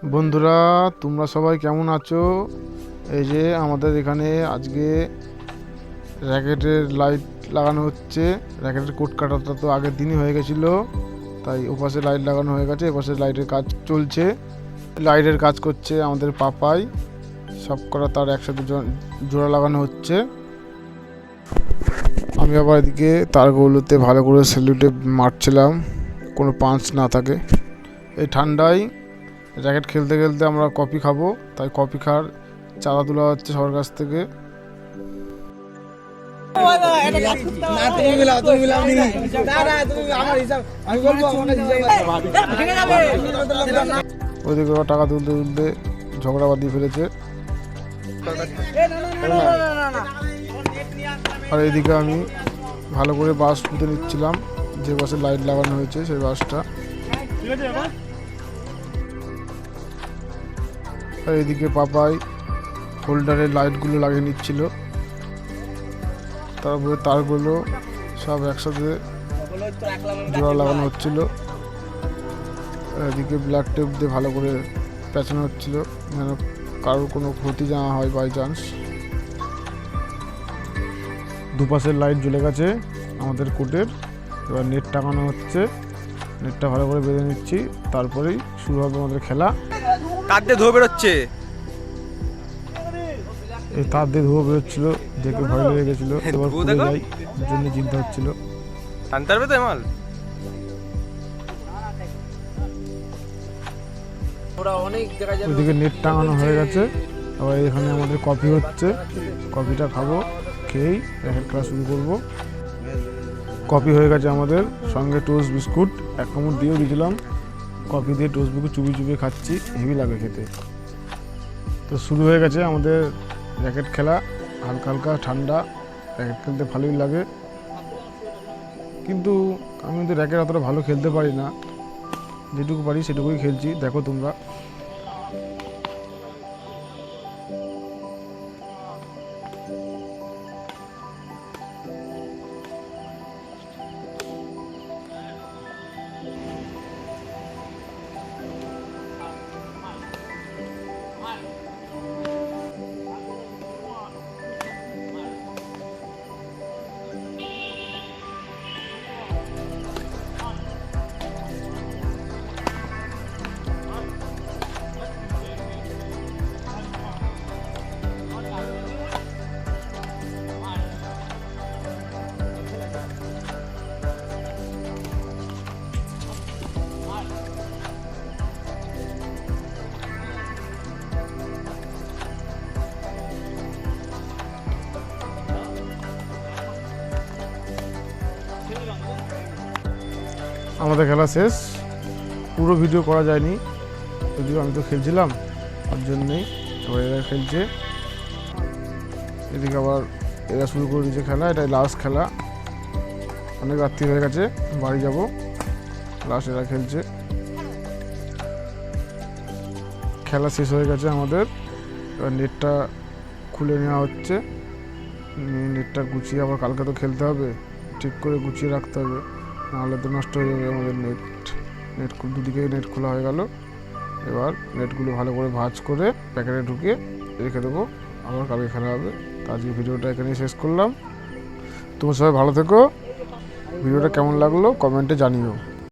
বন্ধুরা, তোমরা সবাই কেমন আছো? এই যে আমাদের এখানে আজকে র্যাকেটের লাইট লাগানো হচ্ছে। র্যাকেটের কোট কাটাটা তো আগের দিনই হয়ে গেছিলো, তাই ওপাশে লাইট লাগানো হয়ে গেছে, এপাশে লাইটের কাজ চলছে। লাইটের কাজ করছে আমাদের পাপাই, সব করা তার একসাথে জোড়া লাগানো হচ্ছে। আমি আবার এদিকে তারগুলোতে ভালো করে সেলুটে মারছিলাম, কোনো পাঞ্চ না থাকে। এই ঠান্ডায় র্যাকেট খেলতে খেলতে আমরা কফি খাবো, তাই কফি খাওয়ার চাঁদা তোলা হচ্ছে সবার কাছ থেকে। ওইদিকে টাকা তুলতে তুলতে ঝগড়া বাঁধিয়ে ফেলেছে। আর এইদিকে আমি ভালো করে বাস পুঁতে নিচ্ছিলাম, যে বাসে লাইট লাগানো হয়েছে সেই বাসটা। আর এদিকে পাপাই হোল্ডারে লাইটগুলো লাগিয়ে নিচ্ছিল, তারপরে তারগুলো সব একসাথে জোড়া লাগানো হচ্ছিল। এদিকে ব্ল্যাক টেপ দিয়ে ভালো করে পেঁচানো হচ্ছিল, যেন কারোর কোনো ক্ষতি না হয় বাই চান্স। দুপাশের লাইট জ্বলে গেছে আমাদের কোটের। এবার নেট টাঙানো হচ্ছে, নেটটা ভালো করে বেঁধে নিচ্ছি, তারপরেই শুরু হবে আমাদের খেলা। তার দিয়ে ধোয়া বেরোচ্ছে, এই তার দিয়ে ধোয়া বেরোচ্ছিল, দেখে ভয় লেগে গেছিলো, এবার পড়ে যাই জন্য চিন্তা হচ্ছিল। আনতে পারবে তো মাল? ওইদিকে নেট টাঙানো হয়ে গেছে, আবার এখানে আমাদের কফি হচ্ছে। কফিটা খাবো, খেয়েই র্যাকেট খেলা শুরু করবো। কফি হয়ে গেছে আমাদের, সঙ্গে টোস্ট বিস্কুট এক কামড় দিয়েও দিয়েছিলাম। কফি দিয়ে টোস্ট বিস্কুট চুবিয়ে চুবিয়ে খাচ্ছি, হেভি লাগে খেতে। তো শুরু হয়ে গেছে আমাদের র্যাকেট খেলা। হালকা হালকা ঠান্ডা, র্যাকেট খেলতে ভালোই লাগে, কিন্তু আমি কিন্তু র্যাকেট অতটা ভালো খেলতে পারি না, যেটুকু পারি সেটুকুই খেলছি। দেখো তোমরা। আমাদের খেলা শেষ, পুরো ভিডিও করা যায়নি, যদিও আমি তো খেলছিলাম তার জন্যেই। এবার এরা খেলছে, এদিকে আবার এরা শুরু করে দিয়েছে খেলা। এটাই লাস্ট খেলা, অনেক রাত্রি হয়ে গেছে, বাড়ি যাব। লাস্ট এরা খেলছে, খেলা শেষ হয়ে গেছে আমাদের। এবার নেটটা খুলে নেওয়া হচ্ছে, নেটটা গুছিয়ে আবার কালকে তো খেলতে হবে, ঠিক করে গুছিয়ে রাখতে হবে, নাহলে তো নষ্ট হয়ে যাবে আমাদের নেট। দুদিকে নেট খোলা হয়ে গেল। এবার নেটগুলো ভালো করে ভাঁজ করে প্যাকেটে ঢুকে রেখে দেবো, আবার কালকে খেলা হবে। তো আজকে ভিডিওটা এখানেই শেষ করলাম। তোমরা সবাই ভালো থেকো। ভিডিওটা কেমন লাগলো কমেন্টে জানিও।